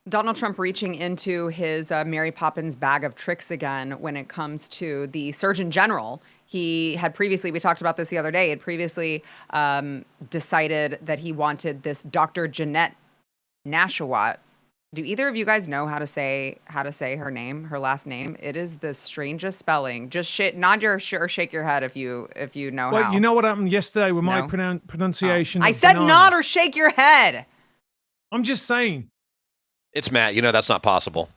Donald Trump reaching into his Mary Poppins bag of tricks again when it comes to the Surgeon General. He had previously, we talked about this the other day, had previously decided that he wanted this Dr. Jeanette Nashawat. Do either of you guys know how to say her name, her last name? It is the strangest spelling. Just nod or shake your head if you know well, how. You know what happened yesterday with my pronunciation? I said nod or shake your head. I'm just saying. It's Matt. You know that's not possible.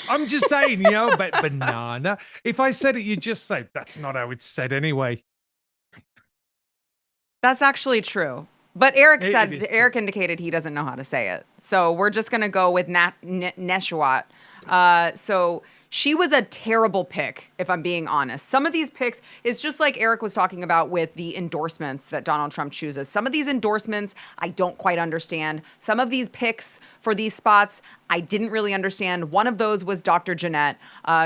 I'm just saying, but banana. If I said it, you'd just say, that's not how it's said anyway. That's actually true. But Eric indicated he doesn't know how to say it. So we're just going to go with Neshawat. So she was a terrible pick, if I'm being honest. Some of these picks is just like Eric was talking about with the endorsements that Donald Trump chooses. Some of these endorsements, I don't quite understand. Some of these picks for these spots, I didn't really understand. One of those was Dr. Jeanette.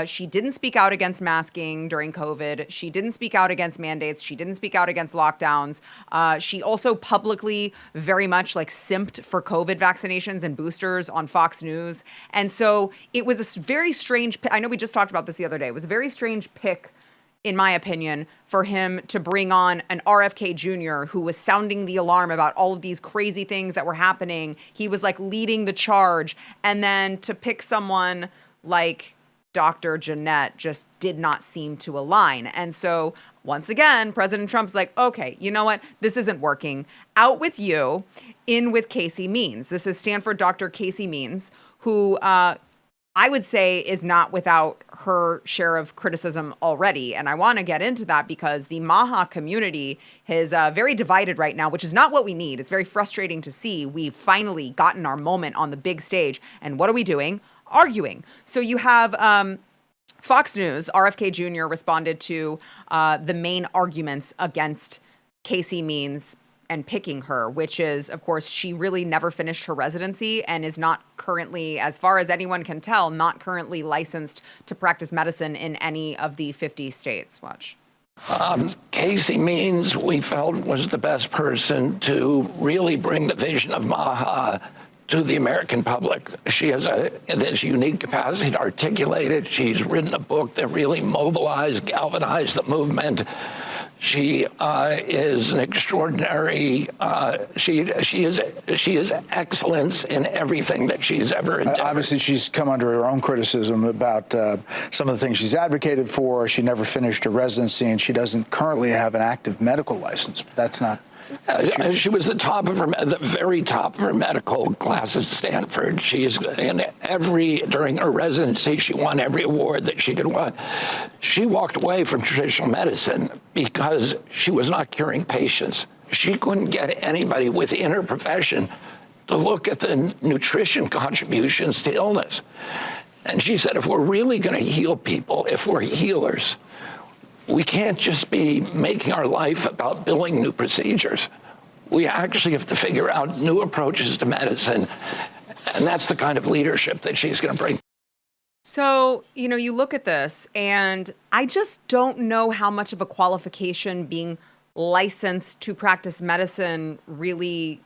She didn't speak out against masking during COVID. She didn't speak out against mandates. She didn't speak out against lockdowns. She also publicly very much simped for COVID vaccinations and boosters on Fox News. And so it was a very strange pick. I know we just talked about this the other day. It was a very strange pick, in my opinion, for him to bring on an RFK Jr. who was sounding the alarm about all of these crazy things that were happening. He was leading the charge. And then to pick someone like Dr. Jeanette just did not seem to align. And so once again, President Trump's like, okay, you know what? This isn't working. Out with you, in with Casey Means. This is Stanford Dr. Casey Means, who I would say is not without her share of criticism already. And I want to get into that because the Maha community is very divided right now, which is not what we need. It's very frustrating to see. We've finally gotten our moment on the big stage. And what are we doing? Arguing. So you have Fox News, RFK Jr. responded to the main arguments against Casey Means and picking her, which is, of course, she really never finished her residency and is not currently, as far as anyone can tell, not currently licensed to practice medicine in any of the 50 states. Watch. Casey Means, we felt, was the best person to really bring the vision of Maha to the American public. She has this unique capacity to articulate it. She's written a book that really mobilized, galvanized the movement. She is an extraordinary. She is excellence in everything that she's ever endeavored. Obviously, she's come under her own criticism about some of the things she's advocated for. She never finished her residency, and she doesn't currently have an active medical license. That's not. She was the very top of her medical class at Stanford. She's during her residency, she won every award that she could win. She walked away from traditional medicine because she was not curing patients. She couldn't get anybody within her profession to look at the nutrition contributions to illness. And she said, if we're really going to heal people, if we're healers, we can't just be making our life about billing new procedures. We actually have to figure out new approaches to medicine. And that's the kind of leadership that she's going to bring. So, you look at this, and I just don't know how much of a qualification being licensed to practice medicine really,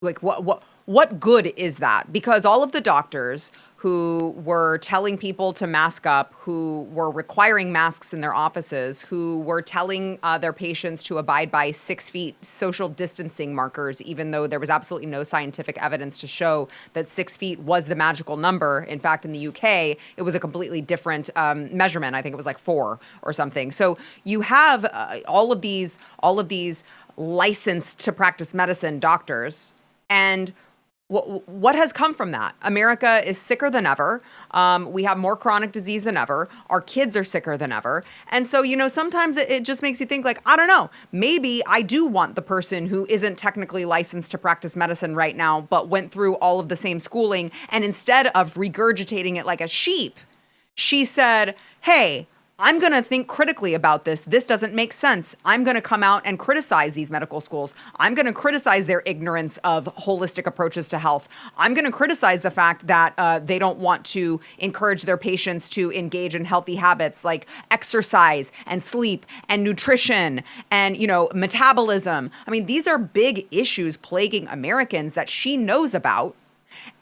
what good is that? Because all of the doctors who were telling people to mask up, who were requiring masks in their offices, who were telling their patients to abide by 6 feet social distancing markers, even though there was absolutely no scientific evidence to show that 6 feet was the magical number. In fact, in the UK, it was a completely different measurement. I think it was 4 or something. So you have all of these licensed to practice medicine doctors, and what has come from that? America is sicker than ever. We have more chronic disease than ever. Our kids are sicker than ever. And so, sometimes it just makes you think I don't know, maybe I do want the person who isn't technically licensed to practice medicine right now, but went through all of the same schooling. And instead of regurgitating it like a sheep, she said, hey, I'm going to think critically about this. This doesn't make sense. I'm going to come out and criticize these medical schools. I'm going to criticize their ignorance of holistic approaches to health. I'm going to criticize the fact that they don't want to encourage their patients to engage in healthy habits like exercise and sleep and nutrition and, metabolism. I mean, these are big issues plaguing Americans that she knows about.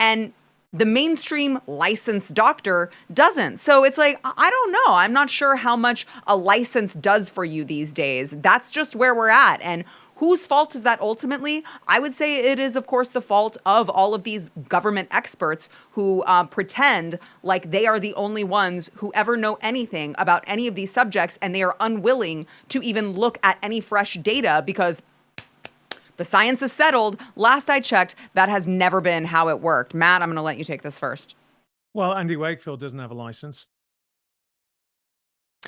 And the mainstream licensed doctor doesn't. So it's like, I don't know. I'm not sure how much a license does for you these days. That's just where we're at. And whose fault is that ultimately? I would say it is, of course, the fault of all of these government experts who pretend like they are the only ones who ever know anything about any of these subjects, and they are unwilling to even look at any fresh data because the science is settled. Last I checked, that has never been how it worked. Matt, I'm going to let you take this first. Well, Andy Wakefield doesn't have a license.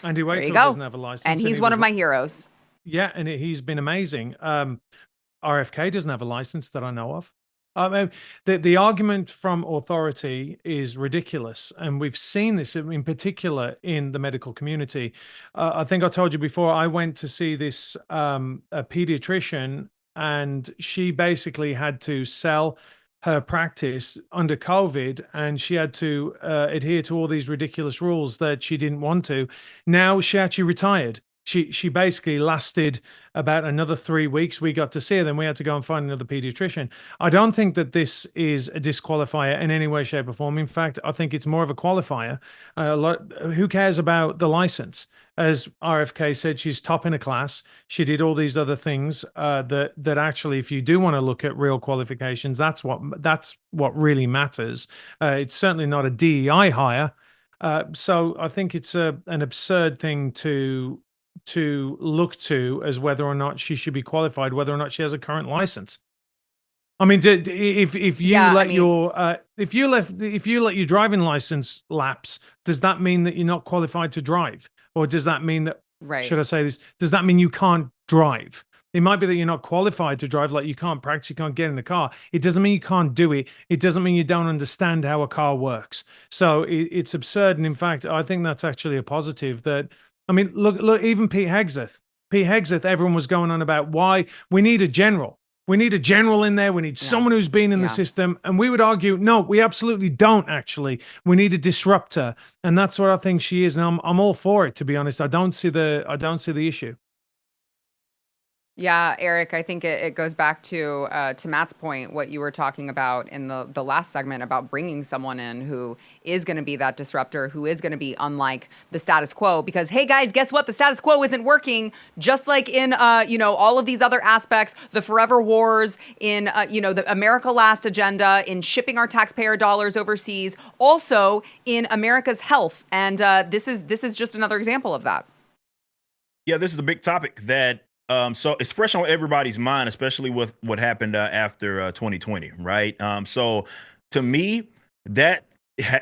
Andy There you Wakefield go. doesn't have a license. And he's one of my heroes. Yeah, and he's been amazing. RFK doesn't have a license that I know of. The argument from authority is ridiculous, and we've seen this in particular in the medical community. I think I told you before, I went to see this a pediatrician, and she basically had to sell her practice under COVID, and she had to adhere to all these ridiculous rules that she didn't want to. Now she actually retired. She basically lasted about another 3 weeks. We got to see her, then we had to go and find another pediatrician. I don't think that this is a disqualifier in any way, shape, or form. In fact, I think it's more of a qualifier. Who cares about the license? As RFK said, she's top in a class. She did all these other things that actually, if you do want to look at real qualifications, that's what really matters. It's certainly not a DEI hire. So I think it's an absurd thing to look to as whether or not she should be qualified, whether or not she has a current license. I mean, if you let your driving license lapse, does that mean that you're not qualified to drive, or does that mean that? Right. Should I say this? Does that mean you can't drive? It might be that you're not qualified to drive, like you can't practice, you can't get in the car. It doesn't mean you can't do it. It doesn't mean you don't understand how a car works. So it's absurd, and in fact, I think that's actually a positive. That, I mean, look, even Pete Hegseth, everyone was going on about why we need a general. We need a general in there. We need someone who's been in the system. And we would argue, no, we absolutely don't actually. We need a disruptor. And that's what I think she is. And I'm all for it, to be honest. I don't see the issue. Yeah, Eric, I think it goes back to Matt's point, what you were talking about in the last segment about bringing someone in who is going to be that disruptor, who is going to be unlike the status quo. Because, hey, guys, guess what? The status quo isn't working, just like in, all of these other aspects, the forever wars, in, the America Last agenda, in shipping our taxpayer dollars overseas, also in America's health. And this is just another example of that. Yeah, this is a big topic that so it's fresh on everybody's mind, especially with what happened after 2020, right? So to me, that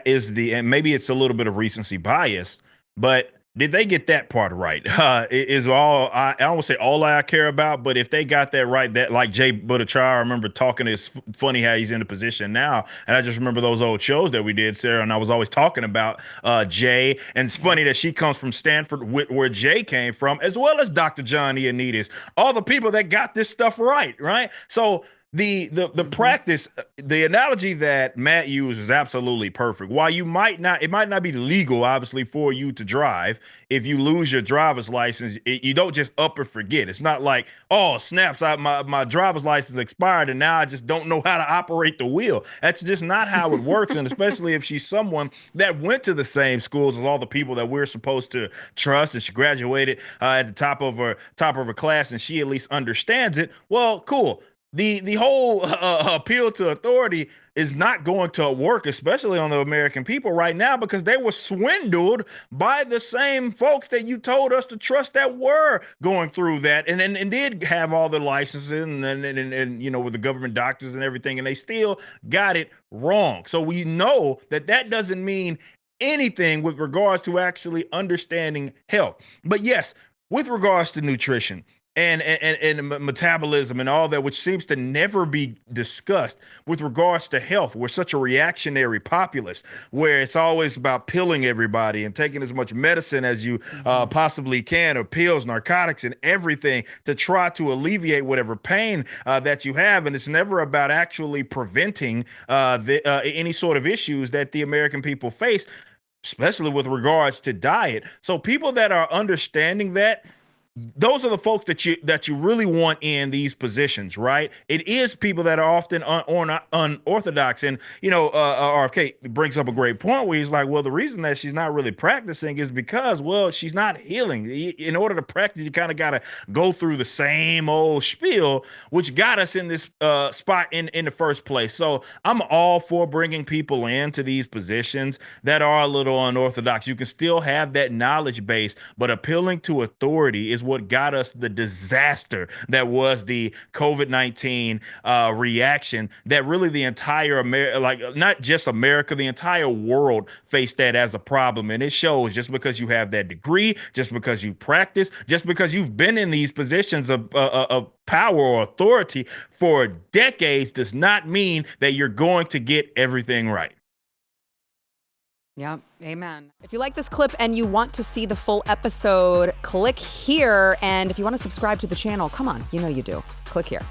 is and maybe it's a little bit of recency bias, but did they get that part right? Is all I won't say all I care about, but if they got that right, that like Jay Buttigieg, I remember talking. It's funny how he's in the position now, and I just remember those old shows that we did, Sarah, and I was always talking about Jay. And it's funny that she comes from Stanford, where Jay came from, as well as Dr. John Ioannidis, all the people that got this stuff right. So the practice, the analogy that Matt used is absolutely perfect. While it might not be legal, obviously, for you to drive, if you lose your driver's license, you don't just up and forget. It's not like, oh, snaps, my driver's license expired and now I just don't know how to operate the wheel. That's just not how it works. And especially if she's someone that went to the same schools as all the people that we're supposed to trust, and she graduated at the top of her class, and she at least understands it. Well, cool. The whole appeal to authority is not going to work, especially on the American people right now, because they were swindled by the same folks that you told us to trust that were going through that and did have all the licenses and with the government doctors and everything, and they still got it wrong. So we know that doesn't mean anything with regards to actually understanding health. But yes, with regards to nutrition, and metabolism and all that, which seems to never be discussed with regards to health. We're such a reactionary populace where it's always about pilling everybody and taking as much medicine as you possibly can, or pills, narcotics, and everything to try to alleviate whatever pain that you have. And it's never about actually preventing any sort of issues that the American people face, especially with regards to diet. So people that are understanding that, those are the folks that you really want in these positions, right? It is people that are often unorthodox. And, RFK brings up a great point where he's like, well, the reason that she's not really practicing is because, well, she's not healing. In order to practice, you kind of got to go through the same old spiel, which got us in this spot in the first place. So I'm all for bringing people into these positions that are a little unorthodox. You can still have that knowledge base, but appealing to authority is what got us the disaster that was the COVID-19 reaction, that really the entire not just America, the entire world faced that as a problem. And it shows, just because you have that degree, just because you practice, just because you've been in these positions of power or authority for decades, does not mean that you're going to get everything right. Yep. Amen. If you like this clip and you want to see the full episode, click here. And if you want to subscribe to the channel, come on, you know you do. Click here.